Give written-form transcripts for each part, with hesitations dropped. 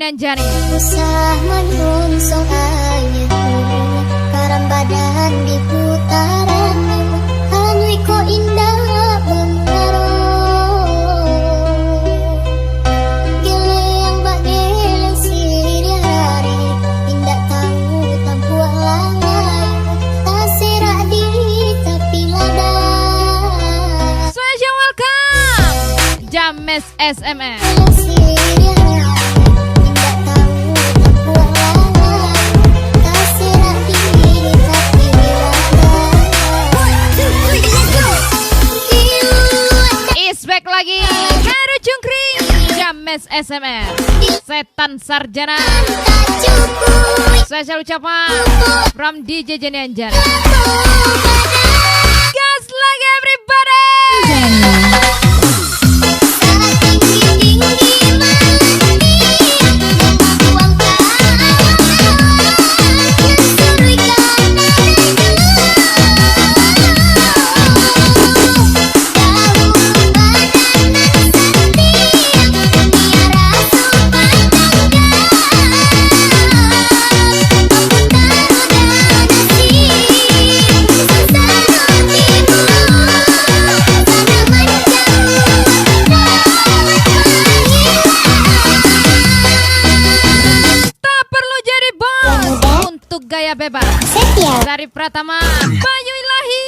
Anjani. Usah menungsong ayu karam badan di putaran anui ko indah bengaro gele yang bak geleng siri hari indah tahu tampuah langai taserak diri tapi lada. Special welcome James SMS. Back lagi Heru Jungkring James SMS Setan Sarjana. Spesial ucapan from DJ Jenny Anjani. Gas lagi everybody. Gaya bebas dari Pratama Bayu Ilahi.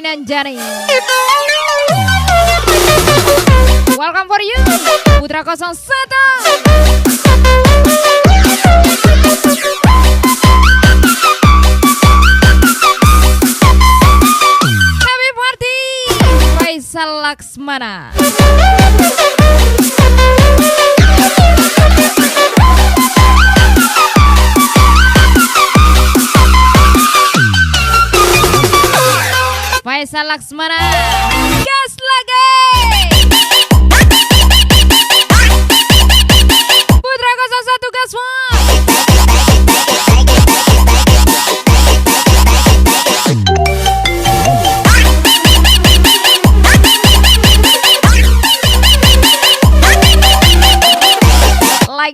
Anjani. Welcome for you Putra 01. Happy party Faisal Laksmana. Faisal Laksmana. Gas lagi Putra 01 gas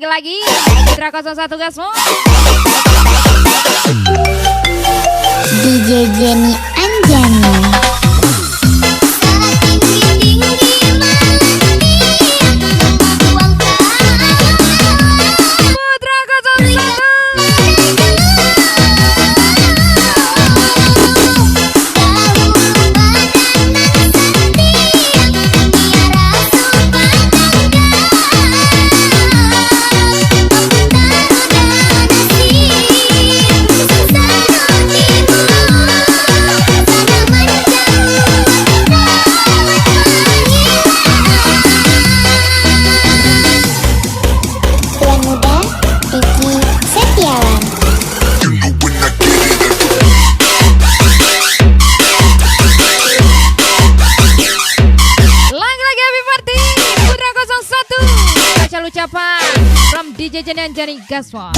lagi Putra 01 gas DJ Jenny Anjani. from DJ Jenny Anjani Gaswa.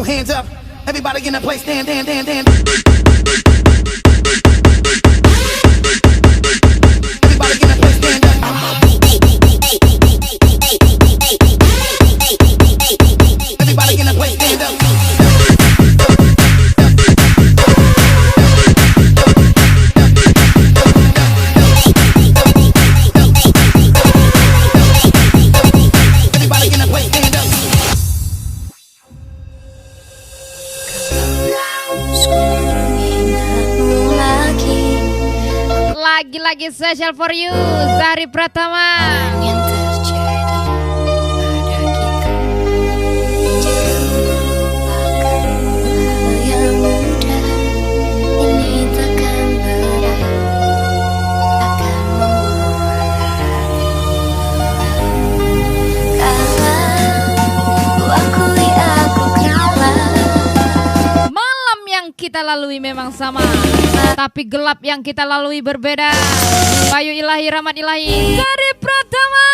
Hands up, everybody in the place, stand. Everybody in the place, stand up. Everybody in the place, stand up. School. special for you, Zahri Pratama. Yang terjadi pada kita jangan lupakan hal yang mudah. Ini takkan berat, akan membuat hatimu kalah. Ku akui aku kalah. Malam yang kita lalui memang sama, tapi gelap yang kita lalui berbeda. Bayu Ilahi, Rahmat Ilahi, Zahri Pratama.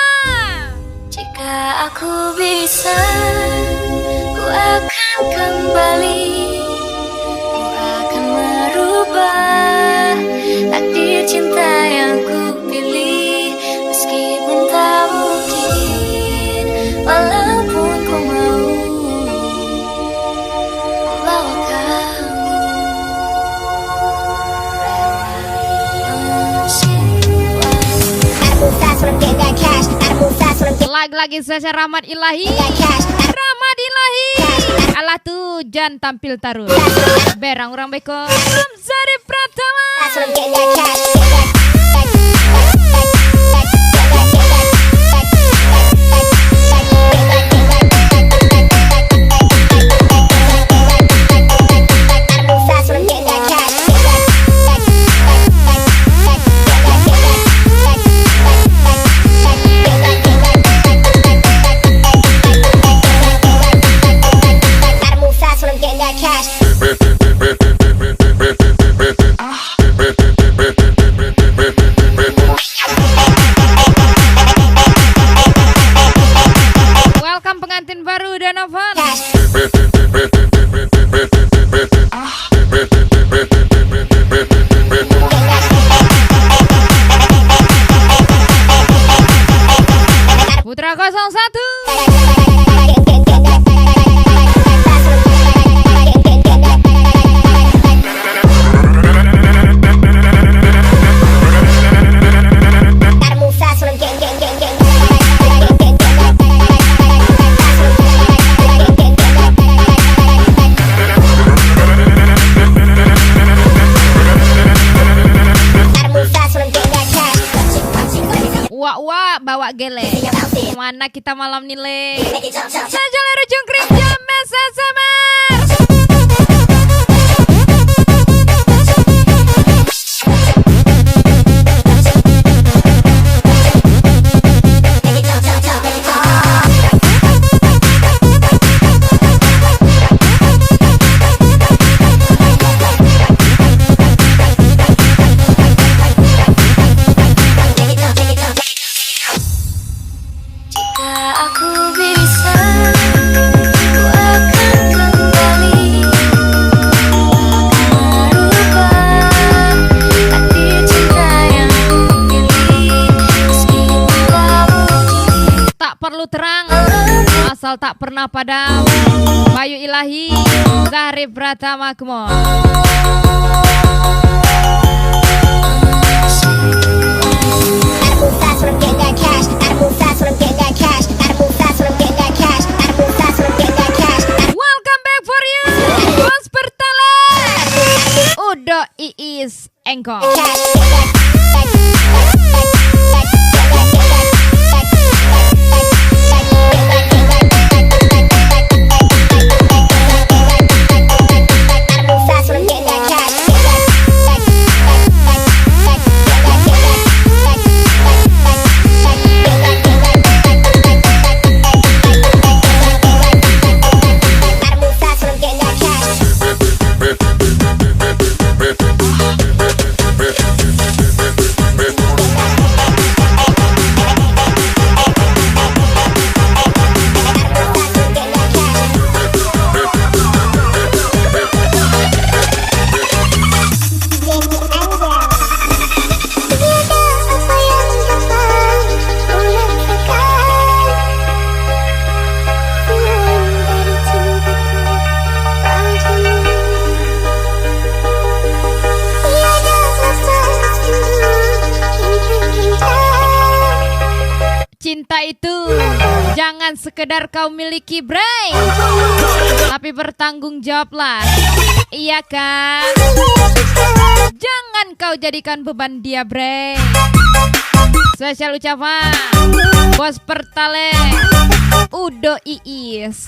Jika aku bisa, ku akan kembali. Ku akan merubah takdir cinta yang ku pilih. Meskipun tak mungkin, walaupun ku mau membawa kamu lewat semua. Lagi-lagi saya Rahmat Ilahi, Rahmat Ilahi. Alah tuh jan tampil tarun. Berang orang beko, Zahri Pratama. Welcome pengantin baru Danovan. Putra 01. Wak bawa gele. Mana kita malam nilai? Saja leru jungkring jam SMS. Aku bisa, ku akan kembali. Ku akan merubah takdir cinta yang ku pilih. Meskipun tak mungkin, Tak perlu terang, asal tak pernah padam. Bayu Ilahi, Zahri Pratama, come on. Welcome back for you, Bos Pertala. Udo Iis Engkong. Cinta itu jangan sekedar kau miliki, Bray, tapi bertanggung jawablah Iya kan? Jangan kau jadikan beban dia, bre. Spesial ucapan Bos Pertale Udo Iis.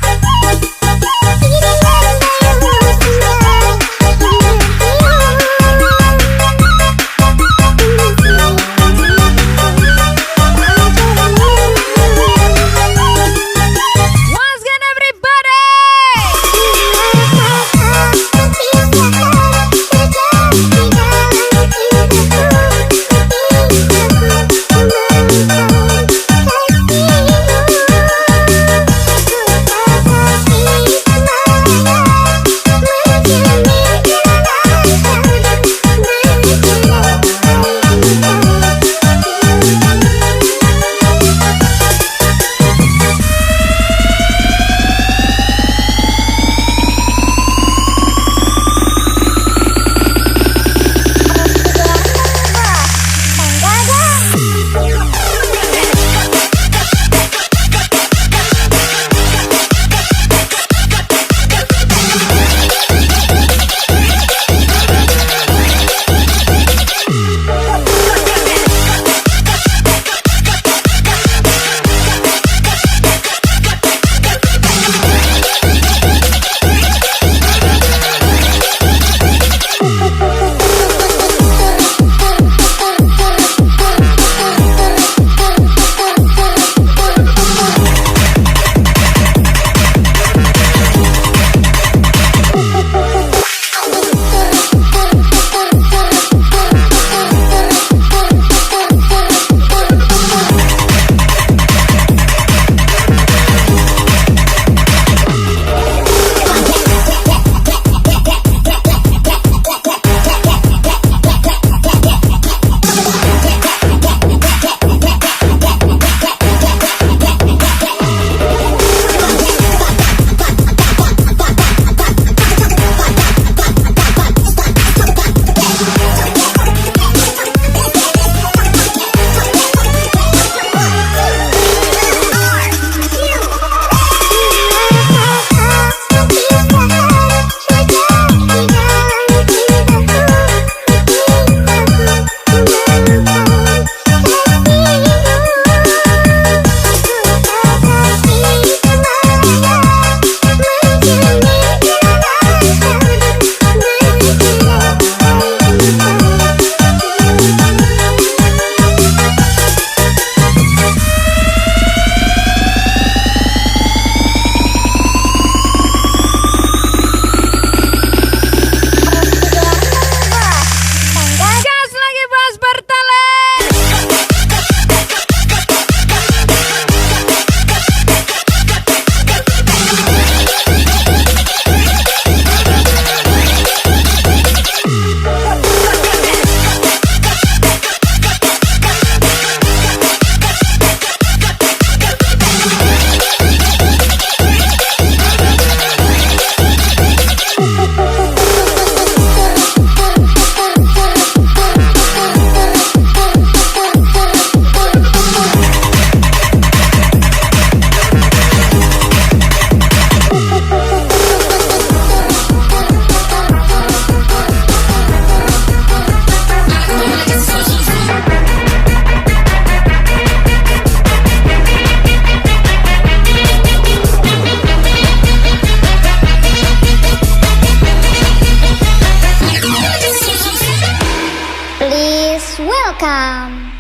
Welcome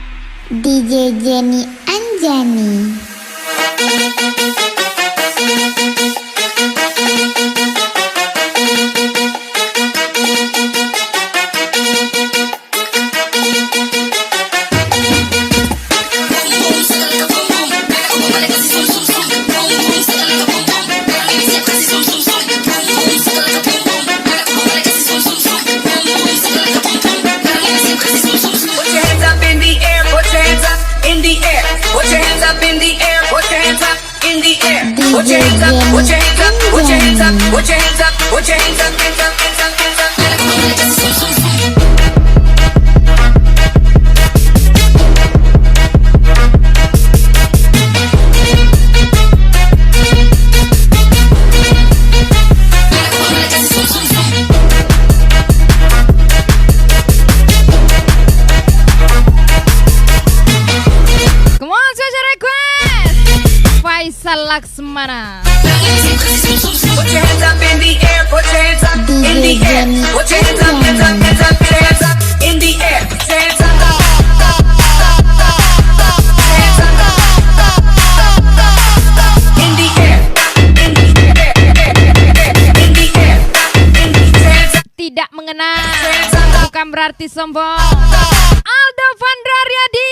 DJ Jenny Anjani. Put your hands up, put your hands up, put your hands up, put your hands up, put your hands up, hands up, hands up, hands up. Faisal Laksmana. Put your hands up in the air, put your hands up in the air. Put your hands up, hands up, hands up, hands up in the air. Hands up. Hands up. In the air. In the air. In the air. Hands up. Tidak mengenal, bukan berarti sombong. Aldo Vandra Riyadi,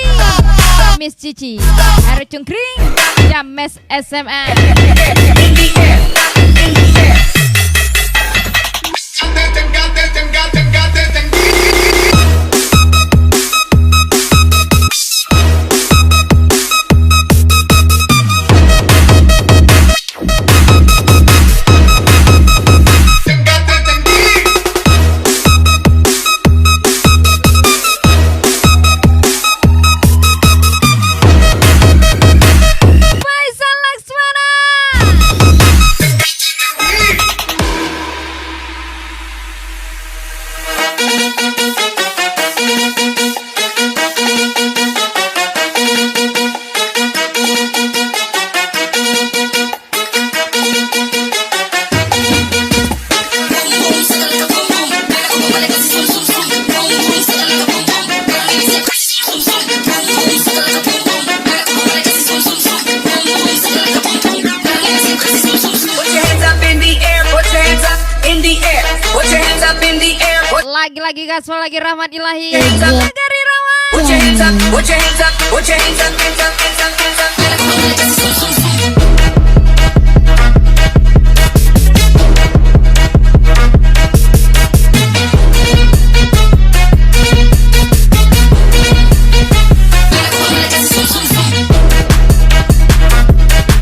Miss Cici, Heru Cungkring, James SMN. In the air. In the air. Faisal Laksmana. Put your hands up in the air, put your hands up in the air. Put your hands up in the air, Lagi-lagi gaspol lagi rahmat ilahi. Hands up. Negari Rawan. put your hands up, put your hands up, put your hands up, hands up, hands up, hands up.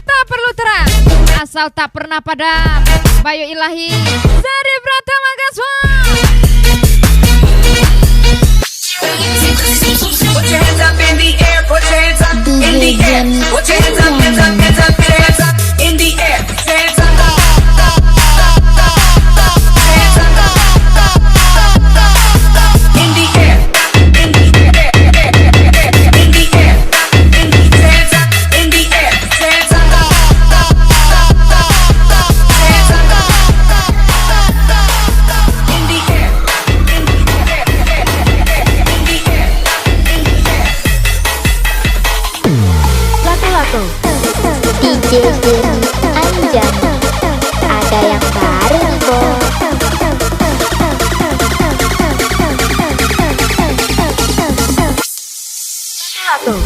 Tak perlu terang, asal tak pernah padam. Bayu ilahi, Zari Pratama gaspol. Put your hands up in the air, put your hands up in the air. Put your hands up, hands up, hands up, hands up in the air. Hands up. Hands up. In the air. In the air. In the air. In the hands up in the air. Hands up. Hands up. In the air. In the air. In the air. Lato-lato DJ Jenny Anjani. Ada yang baru nih bos. Lato-lato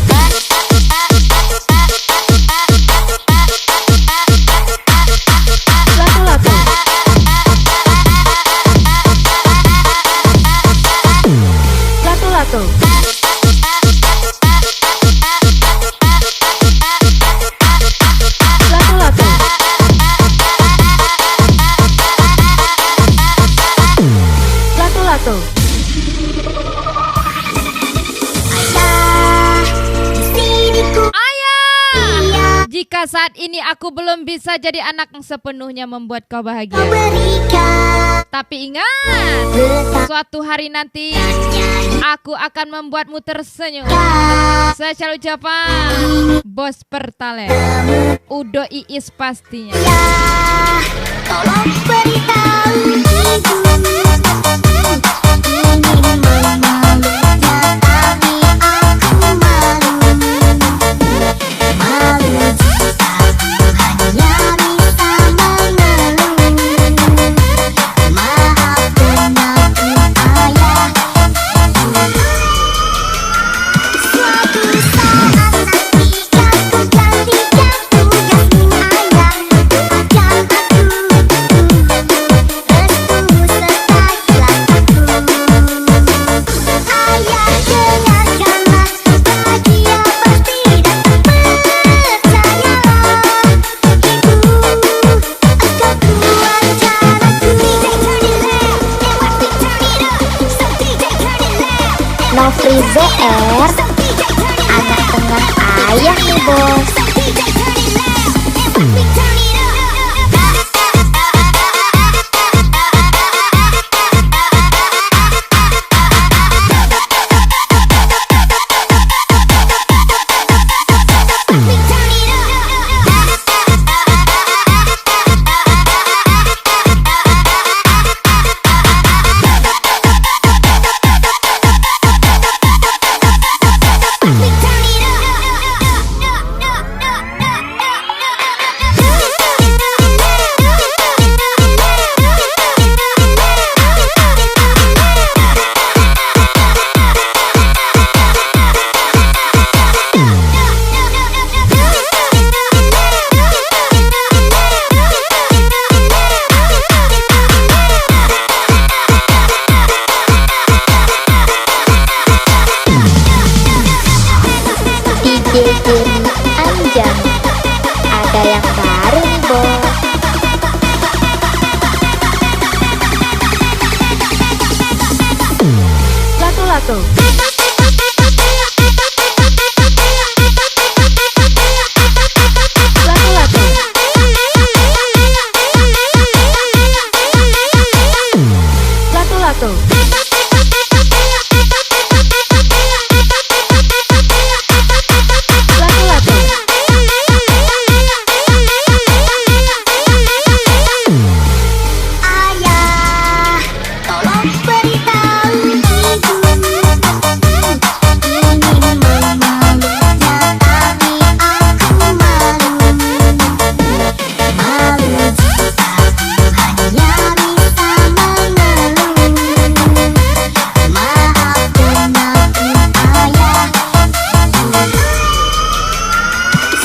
Lato-lato Lato-lato Lato-lato Lato-lato Ayah, jika saat ini aku belum bisa jadi anak yang sepenuhnya membuat kau bahagia, tapi ingat, suatu hari nanti aku akan membuatmu tersenyum. Spesial ucapan Bos Pertalite, Udo Iis pastinya. Tolong beritahu ibu, ingin memalunya tapi aku malu. Malu jika hanya bisa mengeluh. Maafkan aku ayah. Suatu saat nanti aku gantikan tugas ayah. Akan aku restu serta Nofri ZR, anak tengah ayah nih bos. Jenny Anjani. Ada yang baru nih bos. Lato-lato. Lato-lato. Lato-lato. Lato-lato. Ayah, tolong beritahu ibu. Ini memalunya tapi aku malu. Malu jika hanya bisa mengeluh. Maafkan aku ayah.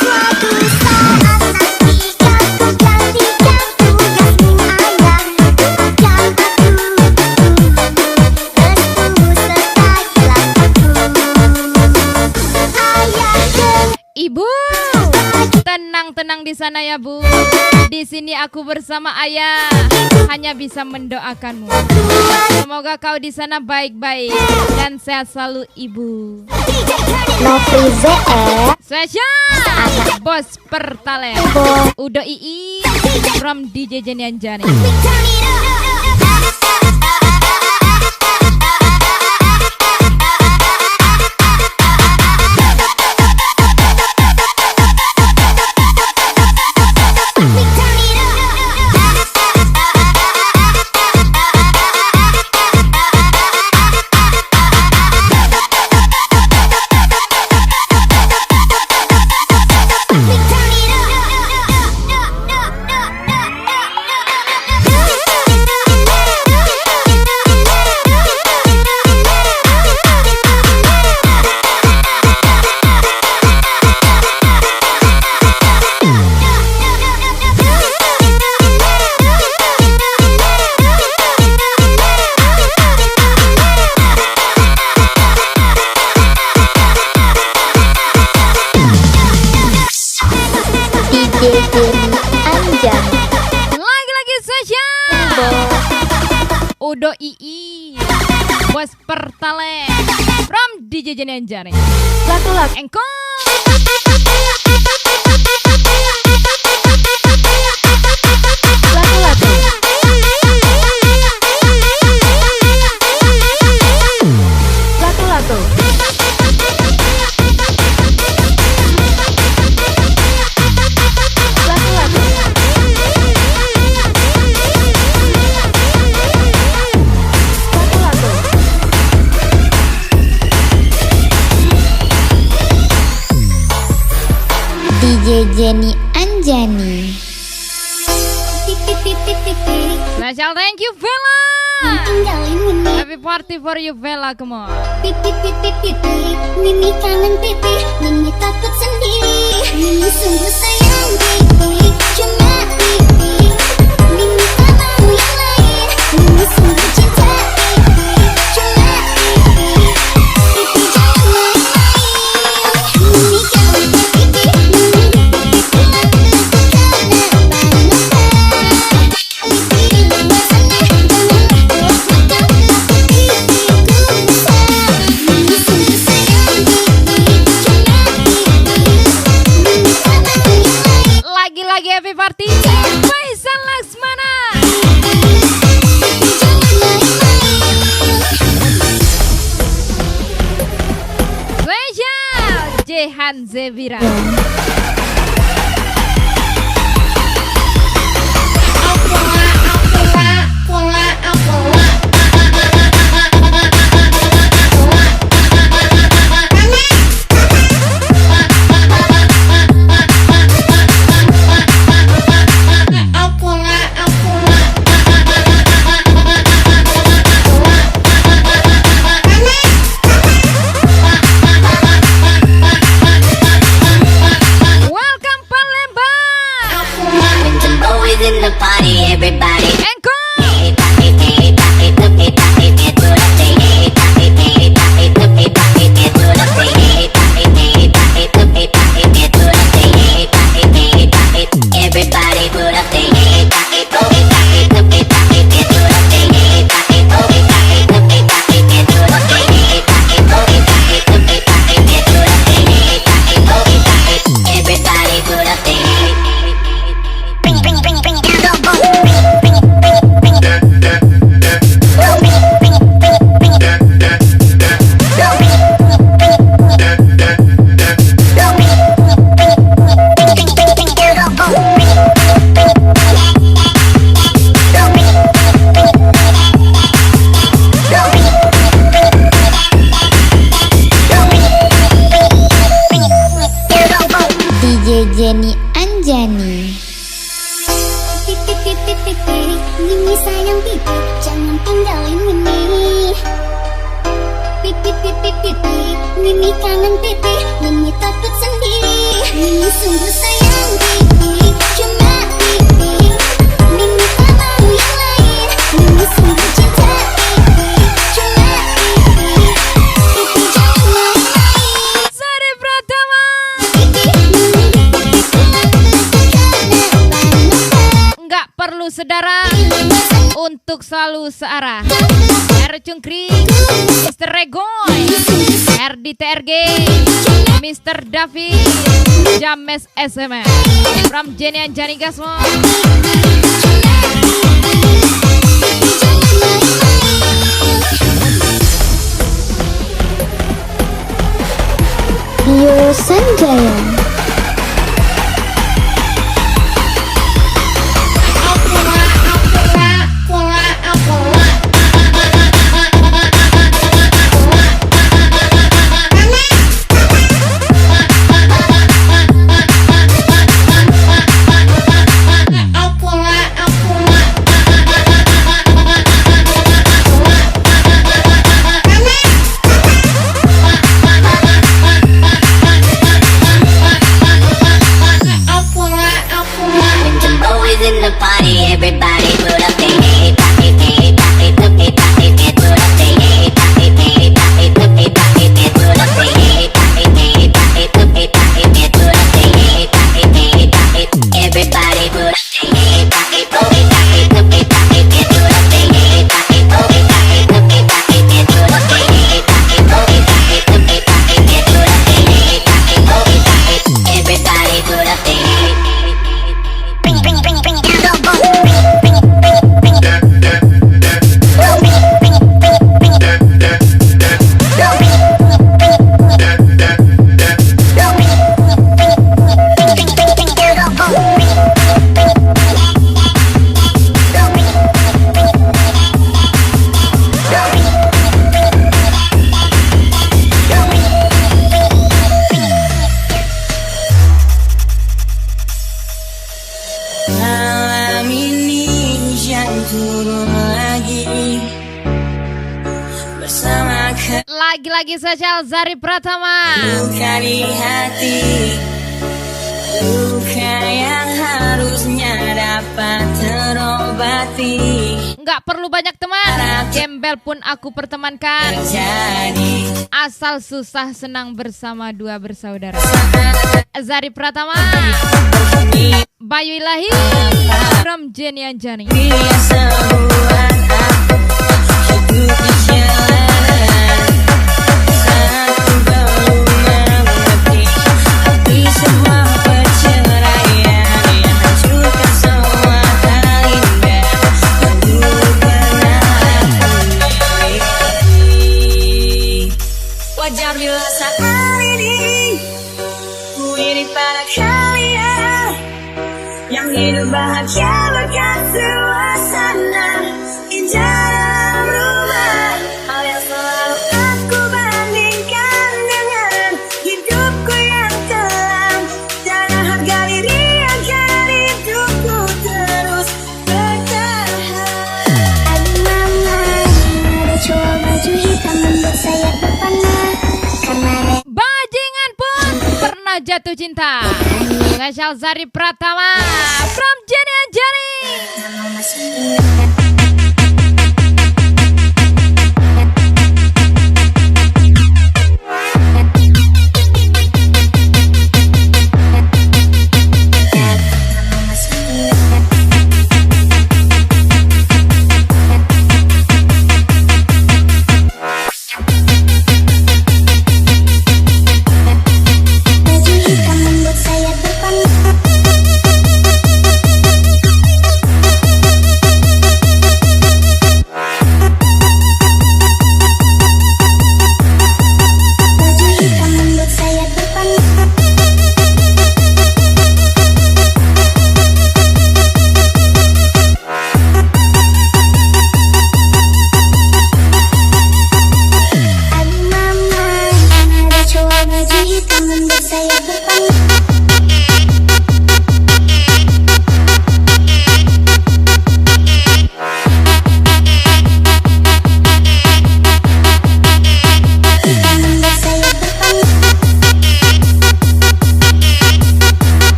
Suatu saat nanti aku gantikan tugasmu ayah. Bukan aku restu serta kilafatku. Ayah dan Ibu, tenang-tenang di sana ya Bu. Di sini aku bersama ayah, hanya bisa mendoakanmu. Semoga kau di sana baik-baik dan sehat selalu Ibu. Novri ZR Spesial Bos Pertalent Bos. Udo II from DJ Jenny Anjani. DJ Jenny Anjani. Lagi-lagi spesial Bos. Udo II Bos Pertalent from DJ Jenny Anjani. Lato-lato engkol. Lato-lato. Lato-lato. Lato-lato. Lato-lato. DJ Jenny Anjani. Special thank you Vela. Happy party for you Vela, come on. Mimi kangen pipi, Mimi takut sendiri. Mimi sungguh sayang pipi, cuma pipi. Mimi tak mau yang lain. Mimi sungguh cinta pipi, cuma pipi. Pipi jangan main-main. Mimi kangen pipi, Mimi pulang ke karena panas. Pipi di luar sana, jangan terus makan pipiku besar. Mimi sungguh sayang pipi, cuma pipi. Mimi tak mau yang lain. Lagi-lagi happy party Faisal Laksmana. Pipi jangan main-main. Special Jehan Zevira. Jenny Anjani. Pipi pipi pipi, Mimi sayang pipi, jangan tinggalin Mimi. Pipi pipi pipi, Mimi kangen pipi, Mimi takut sendiri. Mimi sungguh sayang pipi, cuma pipi. Mimi tak mau yang lain, Mimi sungguh cinta pipi, cuma pipi. Pipi jangan main-main. Zari Pratama. Nggak perlu saudara untuk selalu searah. R Cungkring, Mr. Regoy, RDTRG, Mr. David, James SMS, from Jenny Anjani Gasmo. Dio Sanjaya. In the party, everybody put up their hey, party, hey, party, hey, party, hey, put up their hey, party, hey, party, hey, party, hey, put up their hey, party, hey, party, hey, party, hey, put up their hey, party, hey, party, everybody put up their hey, party, oh, hey, party, hey, party, hey, put up their hey, party, oh, hey, party, hey, party, hey, put up their hey, party, oh, hey, party, hey, party, hey, put up their hey, party, oh, hey, party, everybody put up their hey. Lagi-lagi spesial Zari Pratama. Luka di hati, luka yang harusnya dapat terobati. Nggak perlu banyak teman, gembel pun aku pertemankan. Jadi Asal susah senang bersama dua bersaudara. Zari Pratama, Bayu Ilahi, from Jenny Anjani. biasa buat aku hidup di jalanan. Aku belum mengerti arti semua perceraian yang hancurkan semua hal indah yang dulu pernah aku miliki. Wajar bila saat ini ku iri pada kalian yang hidup bahagia berkat suasana indah dalam rumah. Hal yang selalu aku bandingkan dengan hidupku yang kelam. Jangan harga diri agar hidupku terus bertahan. Aduh mama, ada cowok baju hitam membuat saya terpana. Karena Bajingan pun pernah jatuh cinta. Spesial Zari Pratama, from Jenny Anjani. kamu masih ingat. Baju hitam membuat saya terpana.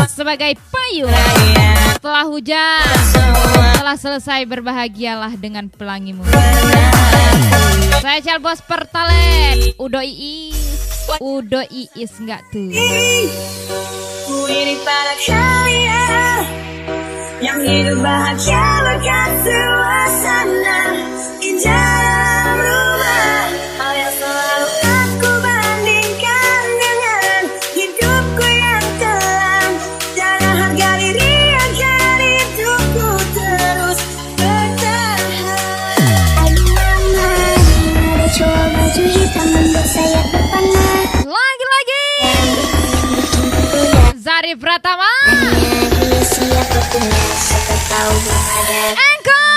sebagai payung. Setelah hujan, setelah selesai berbahagialah dengan pelangimu. Saya Calbos Pertalent. Udo Iis enggak tuh. Ini pada kalian yang hidup bahagia berkat suasana indah dalam rumah. Hal yang selalu aku bandingkan dengan hidupku yang kelam. Jangan harga diri agar hidupku terus bertahan. Aduh mama, ada cowok baju hitam membuat saya terpana. Lagi-lagi Zari Pratama. Dia siapa punya siapa tahu ada. Engkau.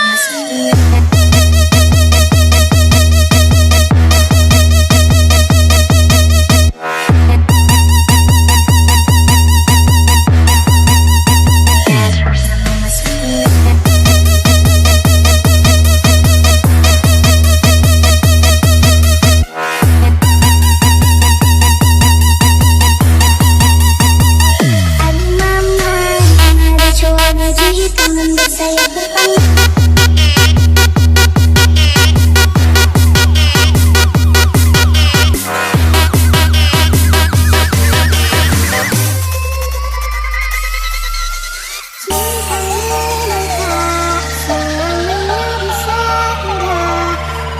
Aduh mama, ada cowok baju hitam membuat saya terpana. Cinta memang tak selamanya bisa indah.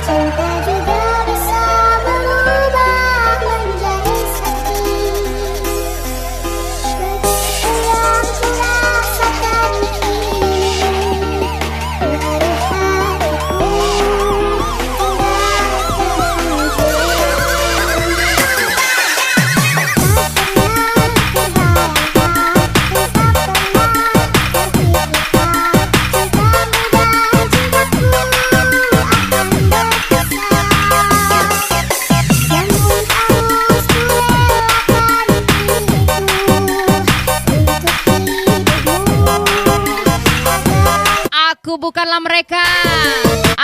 Cinta juga bisa berubah menjadi sedih. Begitu yang kurasakan ini, hari-hariku Aku bukanlah mereka.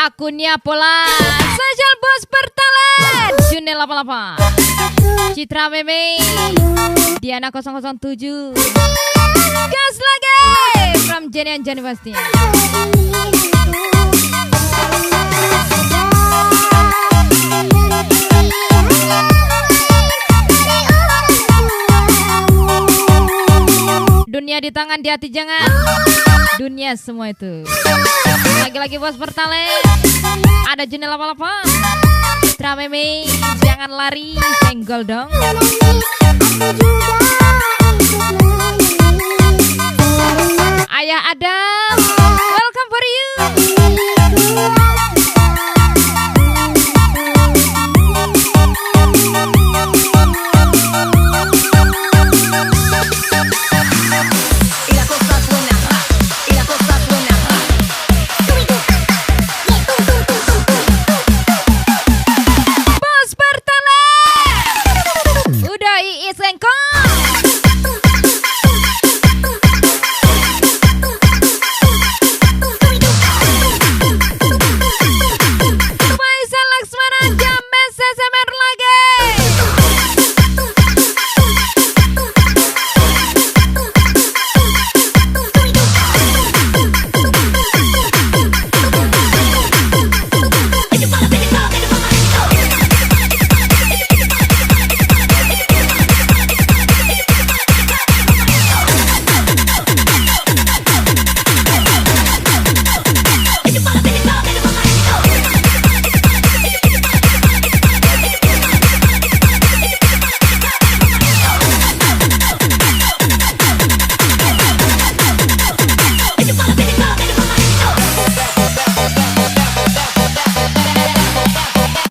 Aku Niapola. Saya Bos Pertalent. Junel 88. Citra Meme. Diana 007. Gas lagi. From Jenny and Jenny pasti. Dunia di tangan, di hati jangan. Dunia semua itu. Lagi-lagi Bos Pertalent. Ada Junel 88. Citra Meme. Jangan lari. Senggol dong. Ayah Adam. Welcome for you. Y la cosa suena, y la cosa suena. Bos Pertalent. Udah Iis Engkong. Faisal Laksmana James SMR lagi.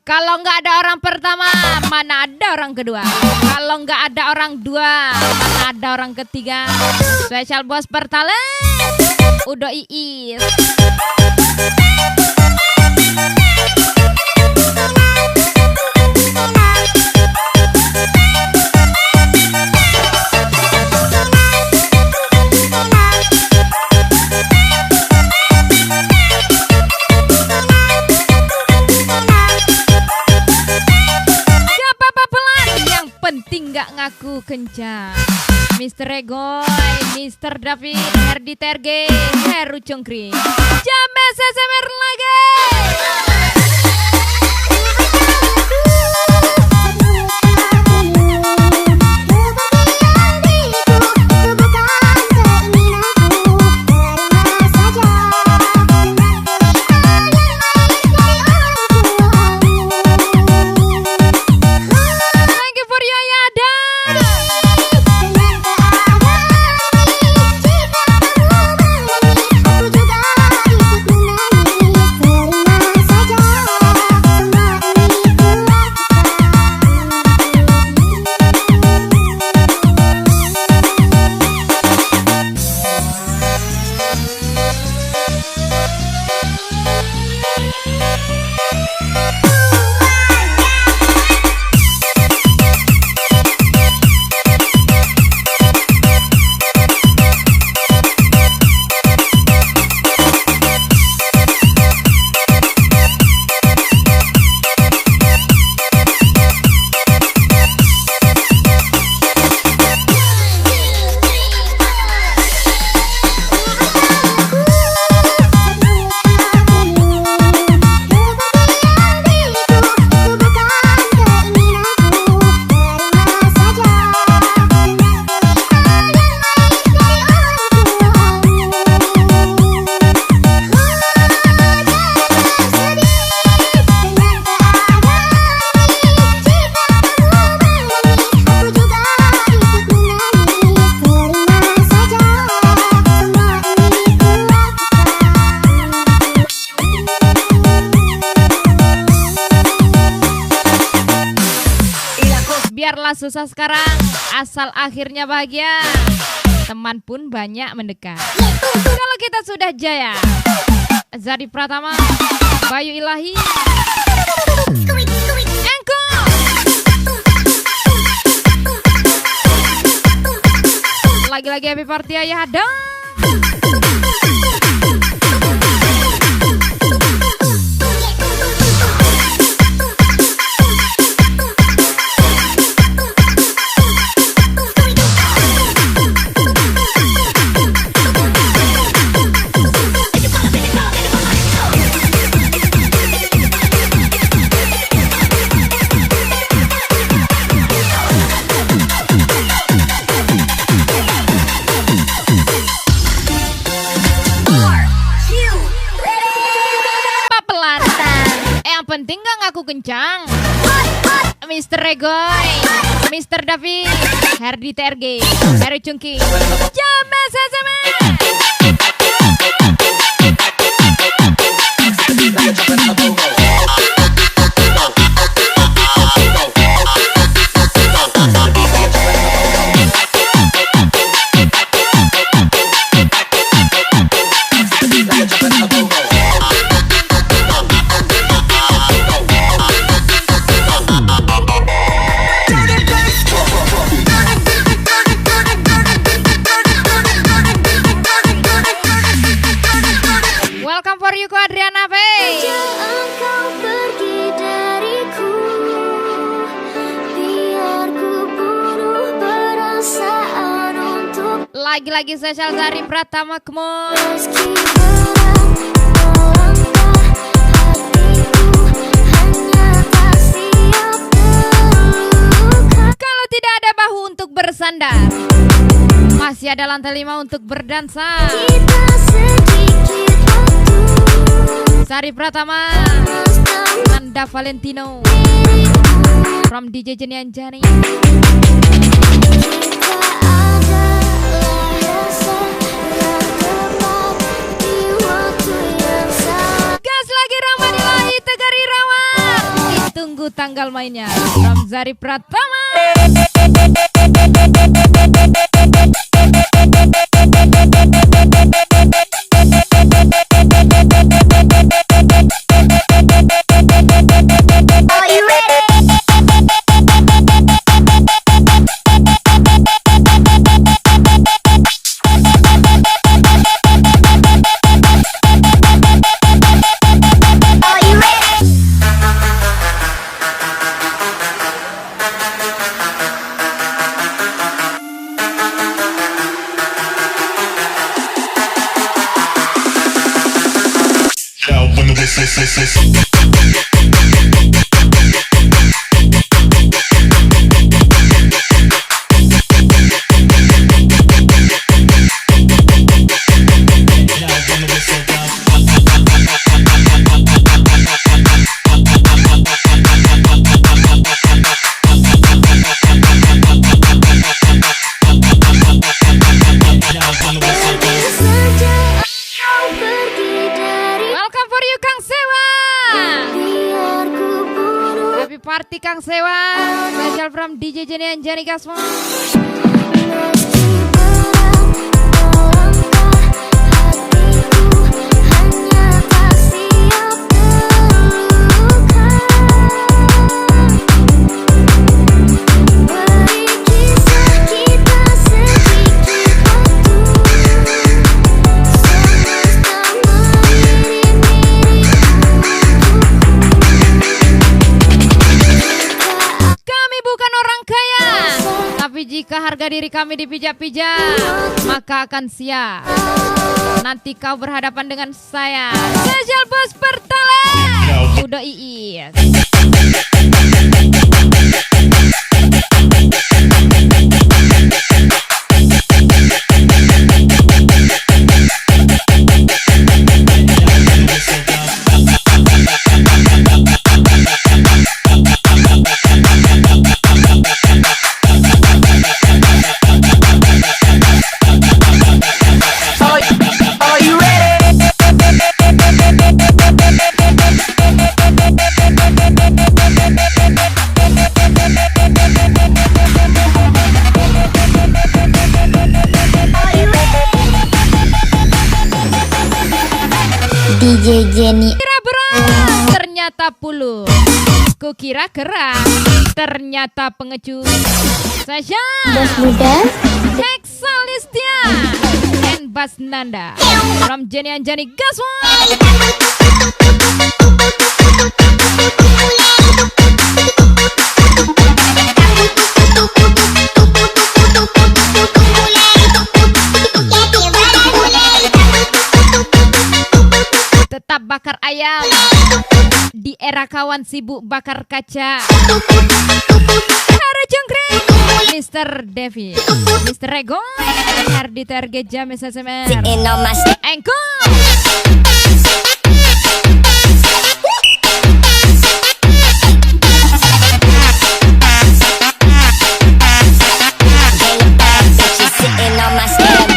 Kalau nggak ada orang pertama, mana ada orang kedua. Kalau nggak ada orang dua, mana ada orang ketiga. Spesial Bos Pertalent. Udah Iis. Gak apa-apa pelan, yang penting nggak ngaku kencang. Mr. Regoy, Mr. David, Herdi Terge, Heru Cungkring. James SMR lagi. Thank you for your yada. Biarlah susah sekarang, asal akhirnya bahagia. Teman pun banyak mendekat. Kalau kita sudah jaya. Zari Pratama, Bayu Ilahi, Engko. Lagi-lagi happy party ayah ada. Penting gak ngaku kencang. Mr. Regoy, Mr. David, Herdi Terge, Heru Cungkring, James SMR. Welcome for you, Adriana Faye. Jangan kau pergi dariku, biar ku bunuh perasaan untuk Lagi-lagi spesial Zari Pratama Kemo. meski berat melangkah hatiku hanya tak siap terluka. Kalau tidak ada bahu untuk bersandar, masih ada lantai 5 untuk berdansa. Kita sedikit waktu Zari Pratama, Nanda Valentino, from DJ Jenny Anjani. kita adalah rasa yang tepat di waktu yang salah. Gas lagi Ramadilai Tegar Irawan. Ditunggu tanggal mainnya. From Zari Pratama. Are you ready? Are you ready? Welcome for you Kang Sewa. Happy party Kang Sewa. Special from DJ Jenny and Jenny Gasmo. Tapi jika harga diri kami dipijak-pijak, maka akan sia. Nanti kau berhadapan dengan saya. Special Bos Pertalite Udah Iis. DJ Jenny. Kira berat, ternyata puluh. Kukira keras, ternyata pengecut. Sasha, Bos muda. Hexalistia, and Bas Nanda. From Jenny and Jenny Gaswan. Tetap bakar ayam di era kawan sibuk bakar kaca. Hari jengkring Mr. Devi, Mr. Rego, Hardi target jam SSMR Sitting on my step. Engkau. Sitting on my step.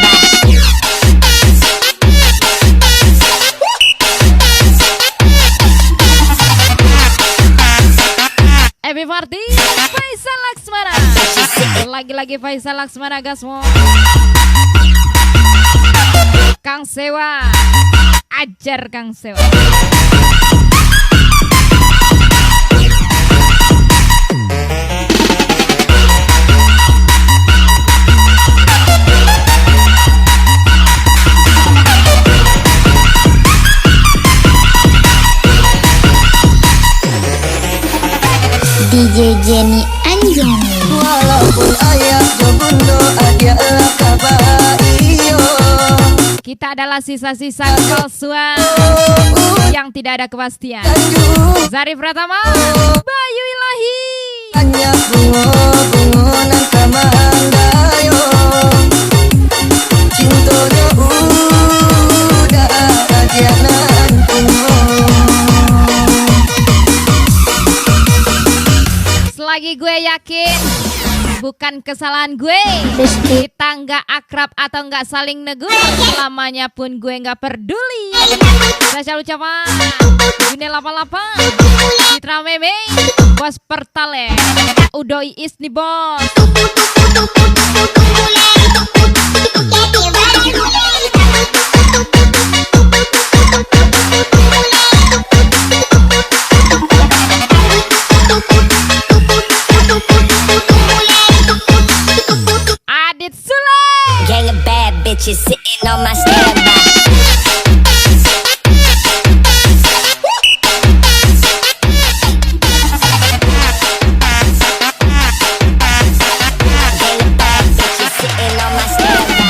Happy party Faisal Laksmana. Lagi-lagi Faisal Laksmana Gasmo. Kang Sewa, ajar Kang Sewa. DJ Jenny Anjani. Walaupun ayah jobundo adia kabaio. Kita adalah sisa-sisa kepalsuan yang tidak ada kepastian. Zarif Pratama, Bayu Ilahi. Hanya bungo nang kamandayo. Cintonya udah adia nan bungo. Selagi gue yakin bukan kesalahan gue, Rizky. kita nggak akrab atau nggak saling negur, selamanya pun gue nggak peduli. Saya ucapan Juni 88, Citra Meme, Bos Pertalite Udah Iis nih bos. Adit Sule. Gang of bad bitches sitting on my standby. Gang of bad bitches sitting on my standby.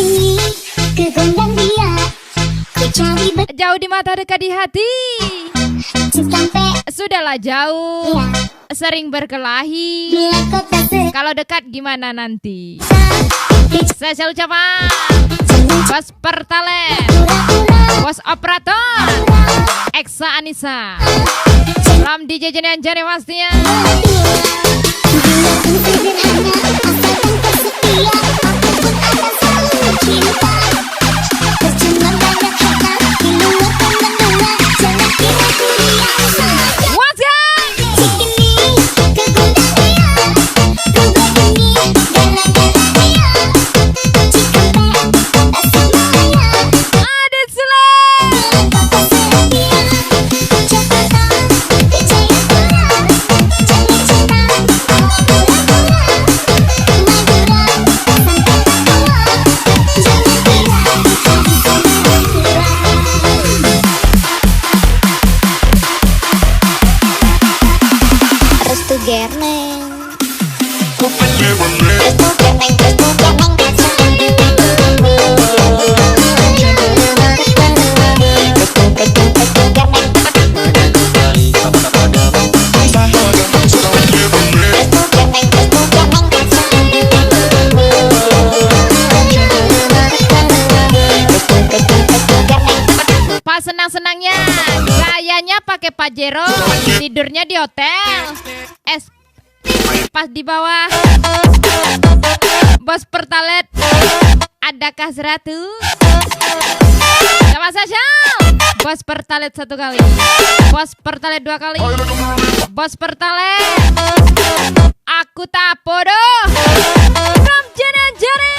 Kini kegondang dia, ku cari Jauh di mata dekat di hati. sampai Sudahlah jauh, ya. sering berkelahi. Bila kau tak Kalau dekat gimana nanti? serta, Saya selalu ucapan jangan Bos Pertalite, pura-pura. Bos Operator, Eksa Anissa, Ram DJ Jenian Jani pastinya. Biarpun sederhana, asalkan kau setia, aku pun akan selalu mencinta. Percuma banyak kata, di luar kau menua, jangan kira ku biasa. What's up? Cikini, kegondang dia, ku begini, gala-gala dia. Cikampek, tak semuanya, Adit Sule. bila kau tak setia. Coba kau percaya pula, jangan cinta, pura-pura. Madura, sampai tak tua, jangan kira kita bisa berpura. Restu Gerneng, Restu Gerneng, Restu Gerneng, Restu Gerneng. Pas senang-senangnya, gayanya pakai Pajero, tidurnya di hotel. Pas di bawah, Bos Pertalite, adakah 100? Sama saja. Bos Pertalite 1 kali, Bos Pertalite 2 kali, Bos Pertalite, aku tak bodoh. From Jenian Jani.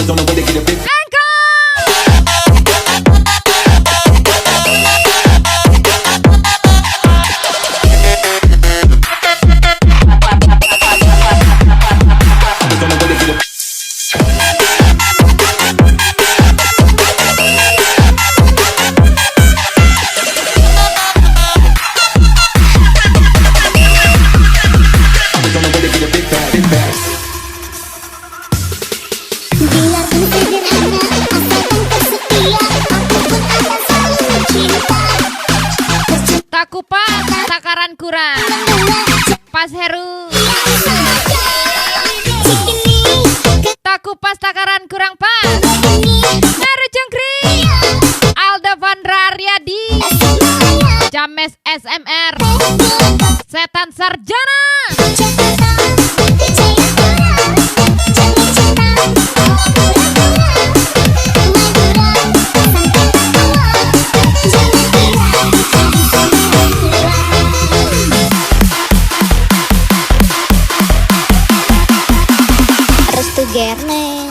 Don't know where to get a big don't know where to get a don't know where to get a big bag, big bag. Biarpun sederhana, asalkan kau setia, aku pun akan selalu mencinta. Takupas, takaran kurang. Pas Heru, Cikini, Takupas takaran kurang pas. begini, Heru Jengkring, Alda Vandra Aryadi, semuanya. James SMR, Bila kau Setan Sarjana. coba kau percaya pula, jangan cinta, pura-pura. Madura, sampai tak tua, jangan kira kita bisa berpura. Restu Gerneng,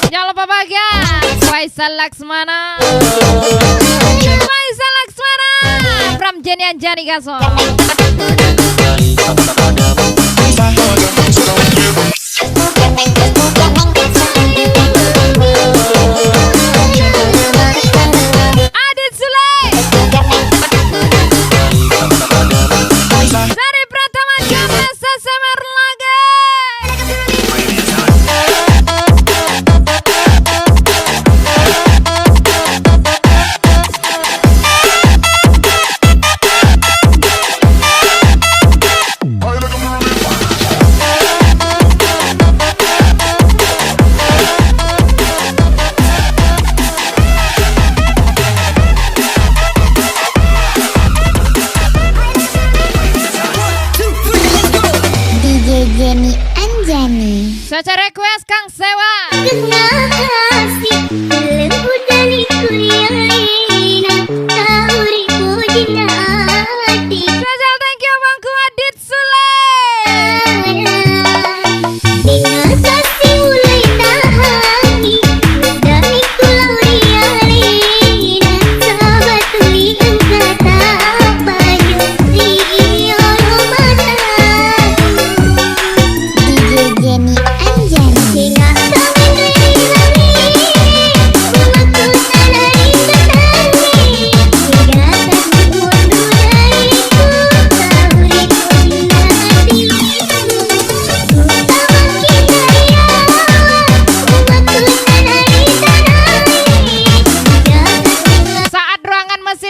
Jangan lupa bahagia Faisal Laksmana, Faisal Laksmana from Jenian Jani Gaso. Adit Sule, Sari Pratama Jamesa Semerlage.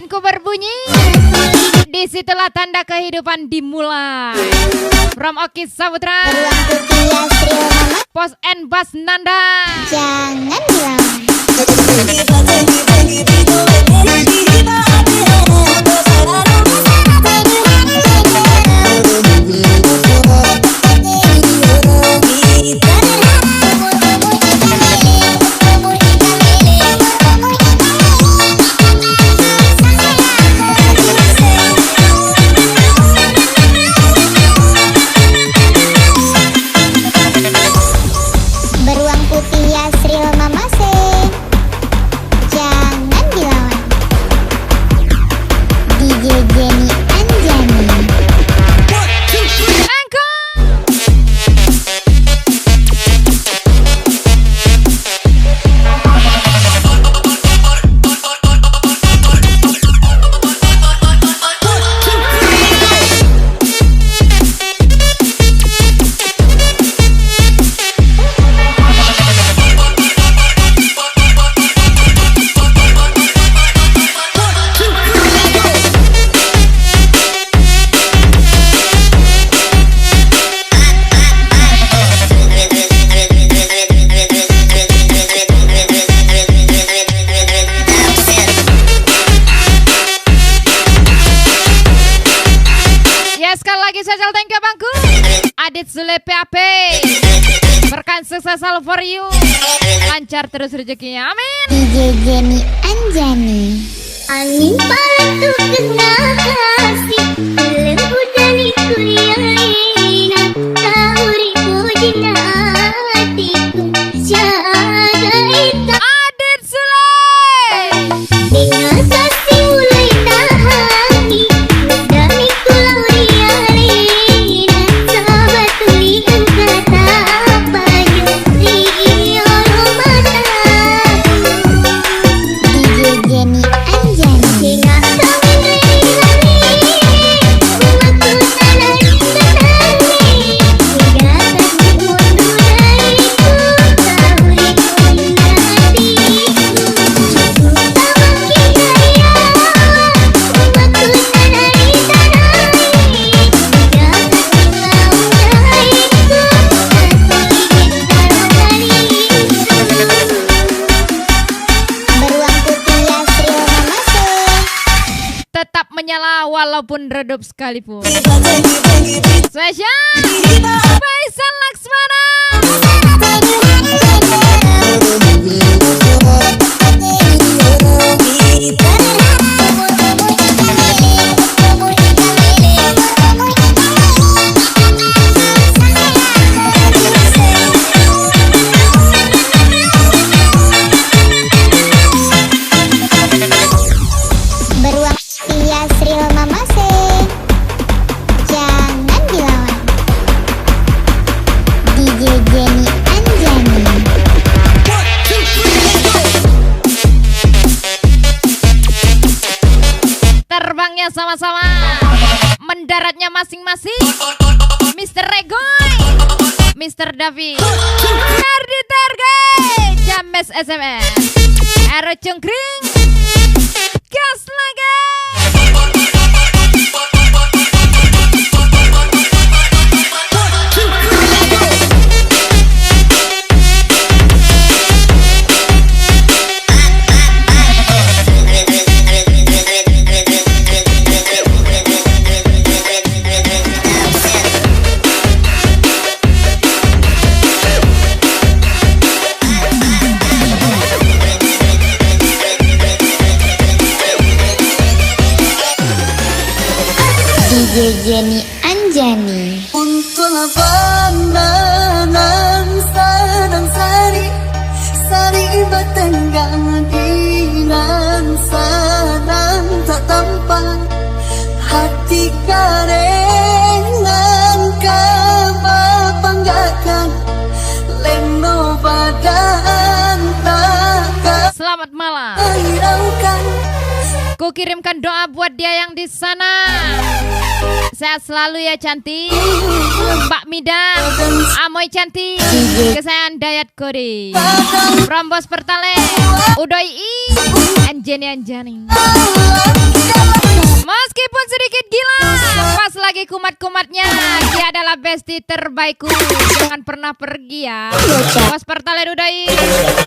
batinku berbunyi. Disitulah tanda kehidupan dimulai. From Oki Saputra, Beruang putih Yasril Mama, Pos and Bas Nanda. jangan dilawan. Beruang putih Yasril Mama se, jangan dilawan. DJ Jenny Anjani. Angkut. Ya sekali lagi social thank you bangku. Adit Sule PAP. Berkan sukses all for you. Lancar terus rezekinya. Amin. DJ Jenny Anjani. Angin paling kena hati, lembu dari kuriaina, tauriku jina hatiku, jaga ita. Adit Sule. Dengan kasih mulai tahani, dari pulau riarina, sahabat tulian kata padu, rio mataku. DJ Jenny Anjani. Hingga kami riri-riri, umatku tanah tenangi, hingga kasih mundur dariku, tauriku indah hatiku. Beruang putih Yasril Mama se, Tetap menyala walaupun redup sekalipun. Spesial Faisal Laksmana. Beruang putih Yasril Mama se, jangan dilawan. DJ Jenny Anjani. Terbangnya sama-sama, mendaratnya masing-masing. Mr. Regoy, Mr. Davi, Ferdi Terge, James SMS, Ero Cungkring, gas lagi. DJ Jenny Anjani. Untuk pandangan sadang sari, sari bertenggang dengan sadang tak tampak, hati karengan kabapanggakan, leno badan tak Selamat malam. kahiraukan. Ku kirimkan doa buat dia yang di sana. Sehat selalu ya cantik. Mbak Midan, Amoy cantik, kesayangan Dayat Kode, Rombos Pertale, Udoi I, Anjani Anjani. kumat-kumatnya, dia adalah bestie terbaikku. Jangan pernah pergi ya. Bos Pertalite Udai,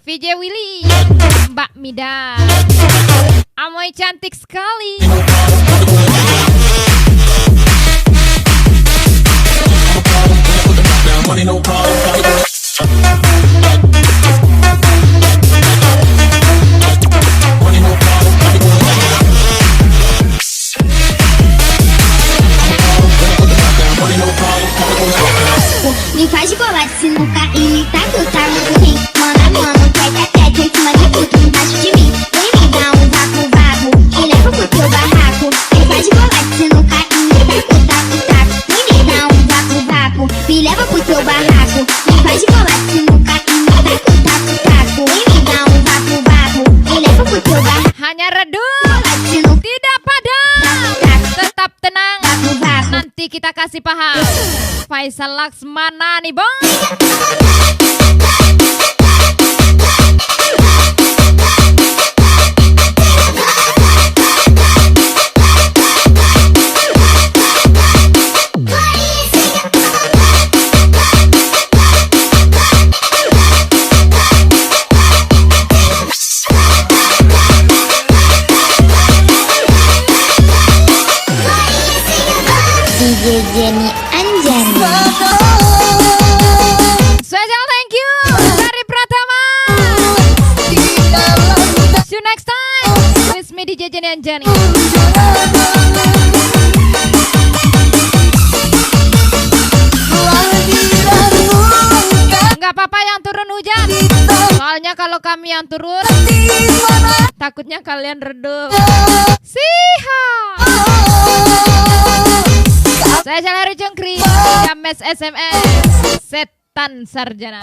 VJ Willy, Mbak Mida, Amoy cantik sekali. Me faz de bolade se não cair, tá que tá muito ruim. Mano a mano, tete a tete, em cima de tudo, embaixo de mim. Vem me dar um vapo-vapo, e leva pro teu barraco. Me faz de bolade se não cair, tá que tá. Vem me dar um vapo-vapo, me leva pro teu barraco. Me faz de bolade se não cair, tá que tá. Vem me dar um vapo-vapo, me leva pro teu barraco. Hanya redup, tidak padam. Tetap tenang, nanti kita kasih paham. Faisal Laksmana nih bang. DJ Jenny Anjani. Special thank you dari Pratama. See you next time with me DJ Jenny Anjani. Nggak apa-apa yang turun hujan. Soalnya kalau kami yang turun, takutnya kalian redup. Siha. Saya Jalari Jengkri, James SMS, Setan Sarjana.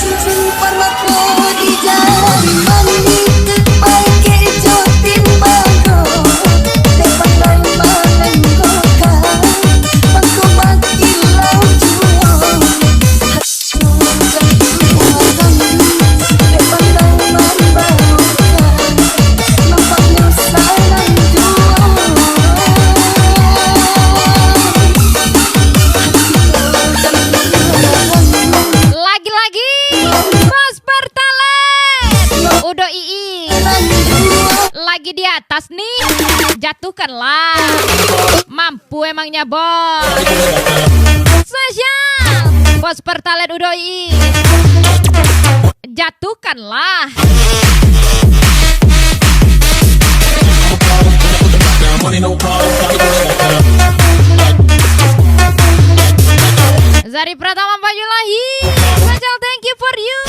Cincin perlaku di jari mandi, pakai jotin bago, depan dan menenggokan, bangku bagi laujuo, hacu jatuhan, depan dan membarukan, nampaknya sayang jual. Lagi-lagi Bos Pertalite Udo Ii lagi di atas nih, jatuhkanlah. Mampu emangnya bos. Spesial Bos Pertalite Udo Ii, jatuhkanlah. Zari Pratama Bayulahi, special thank you for you.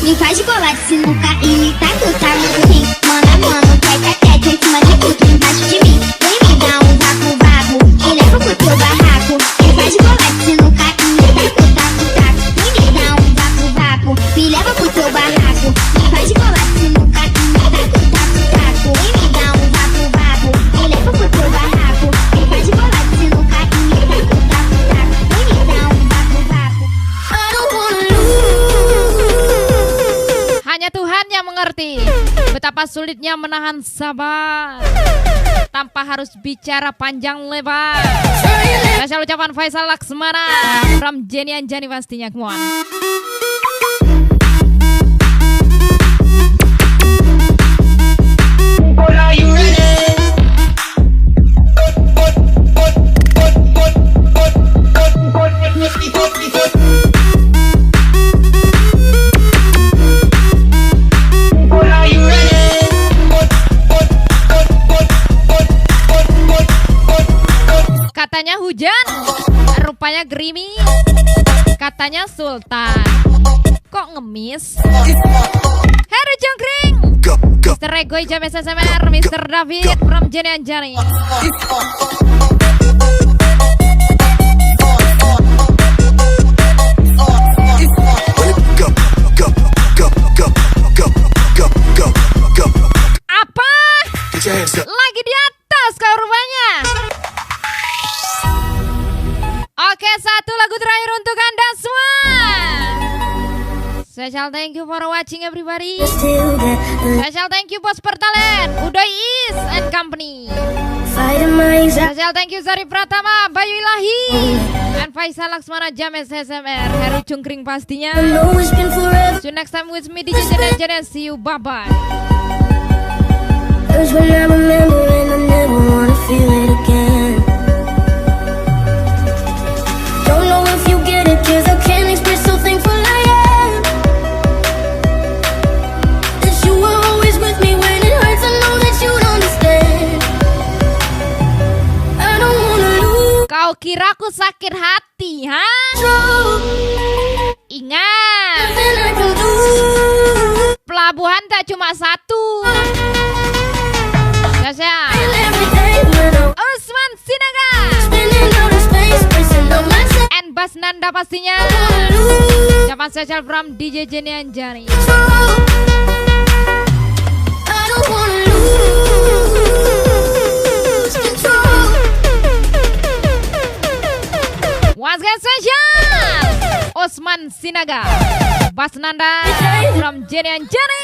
Me faz de bolade se não cair, tá que tá muito ruim. Mano a mano, tete a tete, em cima de tudo, embaixo de mim. Vem me dar um vapo-vapo, e leva pro teu barraco. Me faz de bolade se não cair, tá que tá. Vem me dar um vapo-vapo, me leva pro teu barraco. Me faz de bolade se não cair, tá que tá. Vem me dar um vapo-vapo, me leva pro teu barraco. Me faz de bolade se não cair, tá que tá. Vem me dar um vapo-vapo. I don't wanna lose. Hanya Tuhan yang mengerti betapa sulitnya menahan sabar tanpa harus bicara panjang lebar. Spesial ucapan Faisal Laksmana from Jenny Anjani pastinya, come on. Are you ready? Are you ready? Katanya hujan, rupanya gerimis. Katanya Sultan, kok ngemis? Heru Jongkring, Mr. Regoy James SMR, Mr. David from Jenny Anjani. Apa? Lagi di atas kau rupanya. Oke, satu lagu terakhir untuk Anda semua. Special thank you for watching everybody. Still got a Special thank you Bos Pertalent, Udoy Is and Company. fight in my anxiety. Special thank you Sari Pratama, Bayu Ilahi, and Faisal Laksmana James SMR, Heru Cungkring pastinya. I know it's been forever. See you next time with me DJ Janet. See you, bye bye. Cause when I remember and I never wanna feel it again. Don't know if you get it, cause I can't express so thankful I am. That you were always with me when it hurts, I know that you'd understand. I don't wanna lose Kau kira aku sakit hati, ha? control. Ingat, Nothing I can do. pelabuhan tak cuma satu. Dasya, And every day when I'm Usman Sinaga, spinning out of space, pressing on myself, and Bas Nanda pastinya. I wanna lose Ucapan spesial from DJ Jenny Anjani. control. I don't wanna lose control. Once again spesial Usman Sinaga, Bas Nanda from Jenny Anjani.